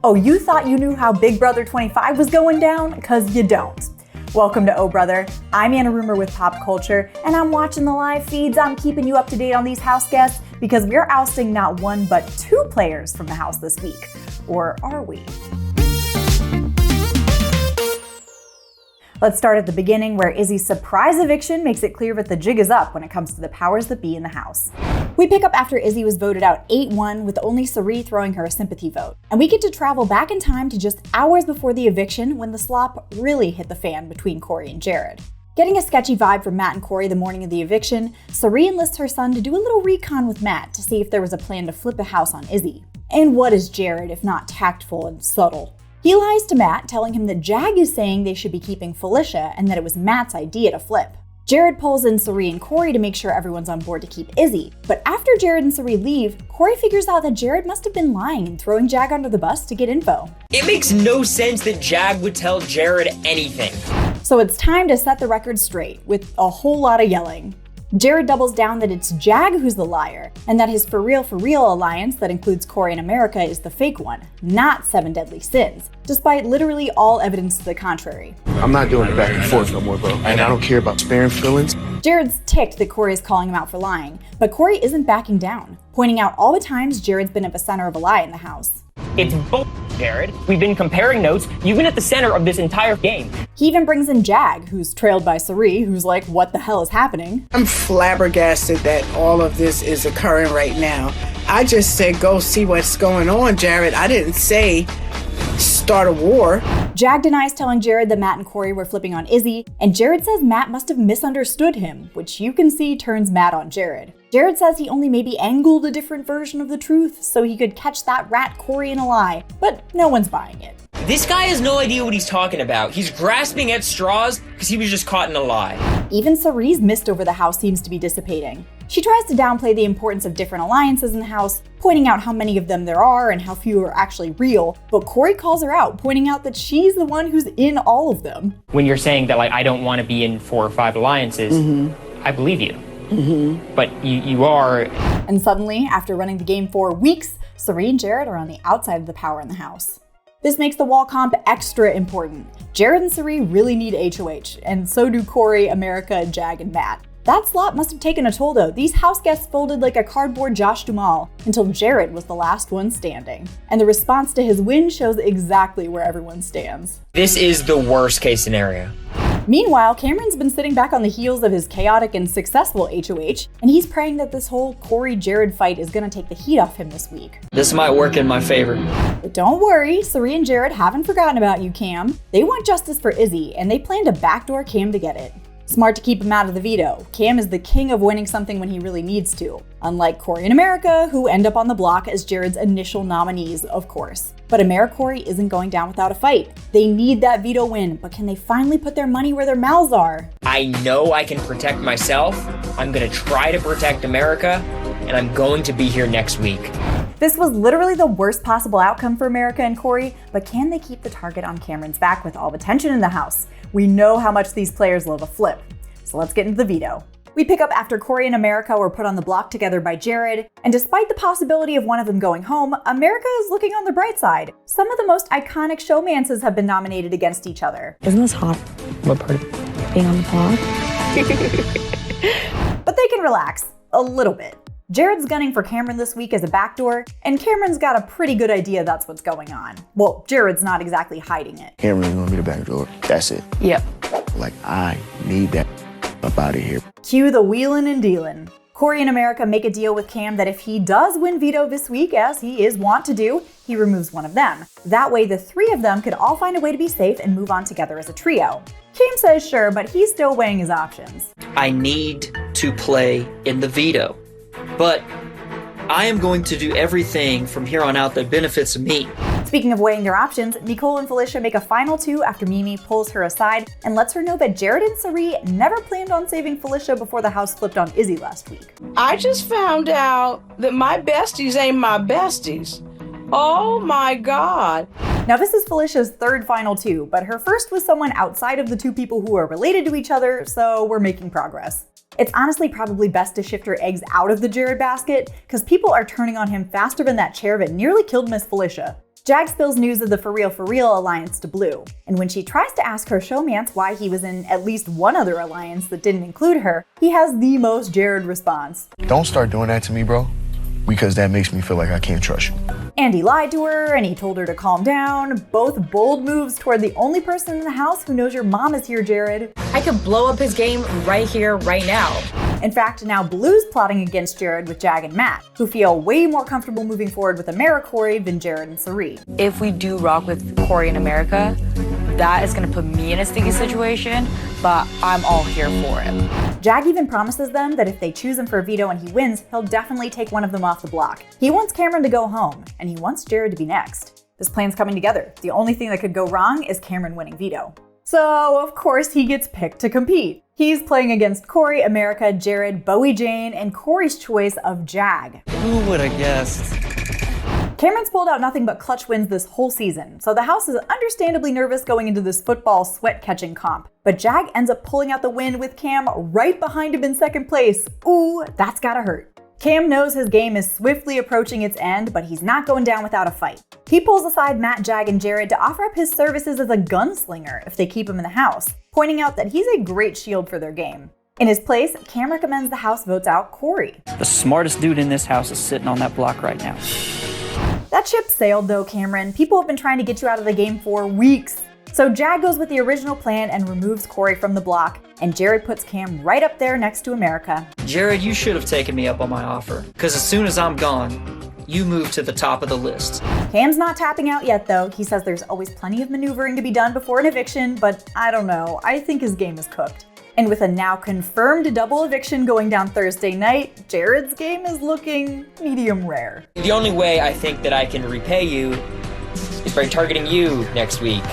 Oh, you thought you knew how Big Brother 25 was going down? 'Cause you don't. Welcome to 𝐿 Brother. I'm Anna Rumer with PopCulture, and I'm watching the live feeds. I'm keeping you up to date on these house guests because we're ousting not one but two players from the house this week. Or are we? Let's start at the beginning, where Izzy's surprise eviction makes it clear that the jig is up when it comes to the powers that be in the house. We pick up after Izzy was voted out 8-1, with only 𝐿 throwing her a sympathy vote. And we get to travel back in time to just hours before the eviction, when the slop really hit the fan between Cory and Jared. Getting a sketchy vibe from Matt and Cory the morning of the eviction, 𝐿 enlists her son to do a little recon with Matt to see if there was a plan to flip a house on Izzy. And what is Jared if not tactful and subtle? He lies to Matt, telling him that Jag is saying they should be keeping Felicia and that it was Matt's idea to flip. Jared pulls in 𝐿 and Cory to make sure everyone's on board to keep Izzy. But after Jared and 𝐿 leave, Cory figures out that Jared must have been lying and throwing Jag under the bus to get info. It makes no sense that Jag would tell Jared anything. So it's time to set the record straight, with a whole lot of yelling. Jared doubles down that it's Jag who's the liar, and that his for real alliance that includes Coramerica is the fake one, not 7 deadly sins, despite literally all evidence to the contrary. I'm not doing it back and forth no more, bro. And I don't care about sparing feelings. Jared's ticked that Cory is calling him out for lying, but Cory isn't backing down, pointing out all the times Jared's been at the center of a lie in the house. It's bull, Jared. We've been comparing notes. You've been at the center of this entire game. He even brings in Jag, who's trailed by 𝐿, who's like, what the hell is happening? I'm flabbergasted that all of this is occurring right now. I just said, go see what's going on, Jared. I didn't say start a war. Jag denies telling Jared that Matt and Cory were flipping on Izzy, and Jared says Matt must have misunderstood him, which you can see turns Matt on Jared. Jared says he only maybe angled a different version of the truth so he could catch that rat Cory in a lie, but no one's buying it. This guy has no idea what he's talking about. He's grasping at straws because he was just caught in a lie. Even 𝐿's mist over the house seems to be dissipating. She tries to downplay the importance of different alliances in the house, pointing out how many of them there are and how few are actually real, but Cory calls her out, pointing out that she's the one who's in all of them. When you're saying that, like, I don't want to be in 4 or 5 alliances, I believe you. But you are. And suddenly, after running the game for weeks, 𝐿 and Jared are on the outside of the power in the house. This makes the wall comp extra important. Jared and 𝐿 really need HOH, and so do Coramerica, Jag, and Matt. That slot must have taken a toll though. These house guests folded like a cardboard Josh Duhamel until Jared was the last one standing. And the response to his win shows exactly where everyone stands. This is the worst case scenario. Meanwhile, Cameron's been sitting back on the heels of his chaotic and successful HOH, and he's praying that this whole Cory-Jared fight is gonna take the heat off him this week. This might work in my favor. But don't worry, 𝐿 and Jared haven't forgotten about you, Cam. They want justice for Izzy, and they plan to backdoor Cam to get it. Smart to keep him out of the veto. Cam is the king of winning something when he really needs to. Unlike Cory and America, who end up on the block as Jared's initial nominees, of course. But AmeriCory isn't going down without a fight. They need that veto win, but can they finally put their money where their mouths are? I know I can protect myself. I'm gonna try to protect America, and I'm going to be here next week. This was literally the worst possible outcome for America and Cory, but can they keep the target on Cameron's back with all the tension in the house? We know how much these players love a flip, so let's get into the veto. We pick up after Cory and America were put on the block together by Jared, and despite the possibility of one of them going home, America is looking on the bright side. Some of the most iconic showmances have been nominated against each other. Isn't this hot? What part of Being on the pod? But they can relax, a little bit. Jared's gunning for Cameron this week as a backdoor, and Cameron's got a pretty good idea that's what's going on. Well, Jared's not exactly hiding it. Cameron's gonna be the back door. That's it. Yep. Like, I need that up out of here. Cue the wheelin' and dealin'. Cory and America make a deal with Cam that if he does win veto this week, as he is wont to do, he removes one of them. That way the 3 of them could all find a way to be safe and move on together as a trio. Cam says sure, but he's still weighing his options. I need to play in the veto, but I am going to do everything from here on out that benefits me. Speaking of weighing their options, Nicole and Felicia make a final 2 after Mimi pulls her aside and lets her know that Jared and 𝐿 never planned on saving Felicia before the house flipped on Izzy last week. I just found out that my besties ain't my besties. Oh my God. Now this is Felicia's 3rd final 2, but her first was someone outside of the 2 people who are related to each other, so we're making progress. It's honestly probably best to shift her eggs out of the Jared basket, because people are turning on him faster than that chair that nearly killed Miss Felicia. Jag spills news of the For Real alliance to Blue, and when she tries to ask her showmance why he was in at least one other alliance that didn't include her, he has the most Jared response. Don't start doing that to me, bro, because that makes me feel like I can't trust you. Andy lied to her, and he told her to calm down. Both bold moves toward the only person in the house who knows your mom is here, Jared. I could blow up his game right here, right now. In fact, now Blue's plotting against Jared with Jag and Matt, who feel way more comfortable moving forward with AmeriCory than Jared and 𝐒𝐒. If we do rock with Cory and America, that is gonna put me in a sticky situation, but I'm all here for it. Jag even promises them that if they choose him for Veto and he wins, he'll definitely take one of them off the block. He wants Cameron to go home, and he wants Jared to be next. This plan's coming together. The only thing that could go wrong is Cameron winning Veto. So, of course, he gets picked to compete. He's playing against Cory, America, Jared, Bowie Jane, and Cory's choice of Jag. Who would have guessed? Cameron's pulled out nothing but clutch wins this whole season, so the house is understandably nervous going into this football sweat-catching comp. But Jag ends up pulling out the win with Cam right behind him in second place. Ooh, that's gotta hurt. Cam knows his game is swiftly approaching its end, but he's not going down without a fight. He pulls aside Matt, Jag, and Jared to offer up his services as a gunslinger if they keep him in the house, pointing out that he's a great shield for their game. In his place, Cam recommends the house votes out Cory. The smartest dude in this house is sitting on that block right now. That ship sailed though, Cameron. People have been trying to get you out of the game for weeks. So Jag goes with the original plan and removes Cory from the block, and Jared puts Cam right up there next to America. Jared, you should have taken me up on my offer, because as soon as I'm gone, you move to the top of the list. Cam's not tapping out yet though. He says there's always plenty of maneuvering to be done before an eviction, but I don't know. I think his game is cooked. And with a now confirmed double eviction going down Thursday night, Jared's game is looking medium rare. The only way I think that I can repay you is by targeting you next week,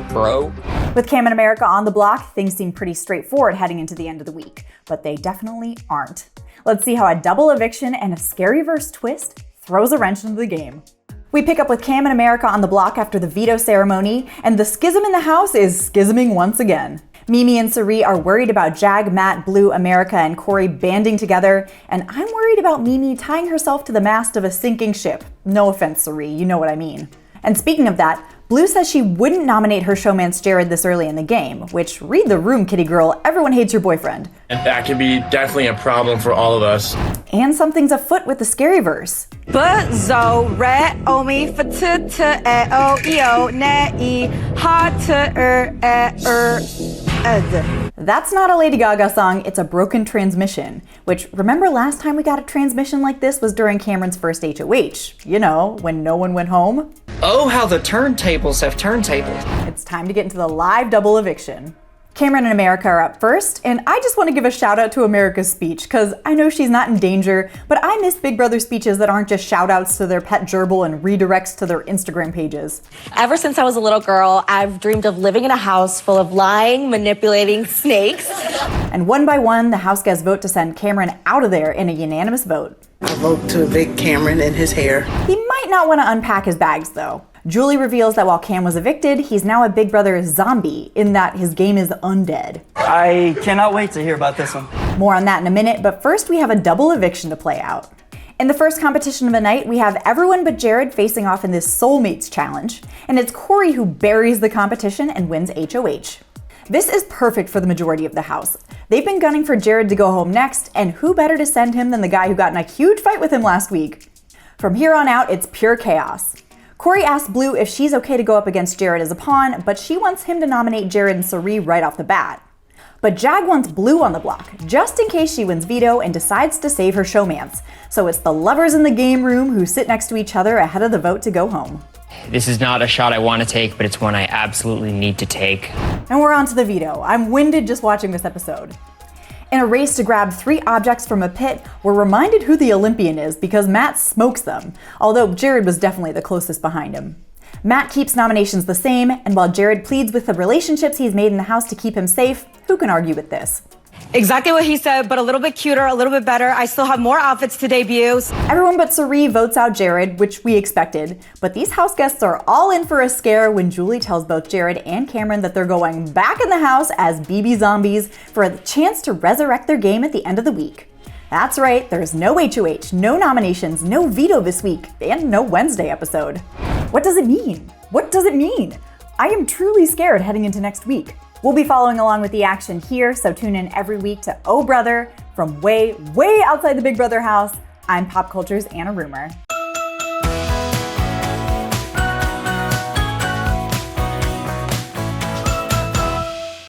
bro. With Cam and America on the block, things seem pretty straightforward heading into the end of the week, but they definitely aren't. Let's see how a double eviction and a Scaryverse twist throws a wrench into the game. We pick up with Cam and America on the block after the veto ceremony, and the schism in the house is schisming once again. Mimi and 𝐒𝐒 are worried about Jag, Matt, Blue, America, and Cory banding together, and I'm worried about Mimi tying herself to the mast of a sinking ship. No offense, 𝐒𝐒, you know what I mean. And speaking of that, Blue says she wouldn't nominate her showmance Jared this early in the game, which, read the room, kitty girl, everyone hates your boyfriend. And that could be definitely a problem for all of us. And something's afoot with the Scaryverse. But zo re omi for t e o e o ne e ha t ed. That's not a Lady Gaga song, it's a broken transmission. Which, remember last time we got a transmission like this was during Cameron's first HOH. You know, when no one went home. Oh, how the turntables have turntables. It's time to get into the live double eviction. Cameron and America are up first, and I just want to give a shout out to America's speech, because I know she's not in danger, but I miss Big Brother speeches that aren't just shout outs to their pet gerbil and redirects to their Instagram pages. Ever since I was a little girl, I've dreamed of living in a house full of lying, manipulating snakes. And one by one, the house guests vote to send Cameron out of there in a unanimous vote. I vote to evict Cameron and his hair. He might not want to unpack his bags, though. Julie reveals that while Cam was evicted, he's now a Big Brother zombie, in that his game is undead. I cannot wait to hear about this one. More on that in a minute, but first we have a double eviction to play out. In the first competition of the night, we have everyone but Jared facing off in this Soulmates challenge, and it's Cory who buries the competition and wins HOH. This is perfect for the majority of the house. They've been gunning for Jared to go home next, and who better to send him than the guy who got in a huge fight with him last week? From here on out, it's pure chaos. Cory asks Blue if she's okay to go up against Jared as a pawn, but she wants him to nominate Jared and 𝐒𝐒 right off the bat. But Jag wants Blue on the block, just in case she wins veto and decides to save her showmance. So it's the lovers in the game room who sit next to each other ahead of the vote to go home. This is not a shot I want to take, but it's one I absolutely need to take. And we're on to the veto. I'm winded just watching this episode. In a race to grab 3 objects from a pit, we're reminded who the Olympian is because Matt smokes them, although Jared was definitely the closest behind him. Matt keeps nominations the same, and while Jared pleads with the relationships he's made in the house to keep him safe, who can argue with this? Exactly what he said, but a little bit cuter, a little bit better. I still have more outfits to debut. Everyone but 𝐒𝐒 votes out Jared, which we expected, but these house guests are all in for a scare when Julie tells both Jared and Cameron that they're going back in the house as BB zombies for a chance to resurrect their game at the end of the week. That's right, there's no HOH, no nominations, no veto this week, and no Wednesday episode. What does it mean? What does it mean? I am truly scared heading into next week. We'll be following along with the action here, so tune in every week to Oh Brother from way, way outside the Big Brother house. I'm PopCulture's Anna Rumer.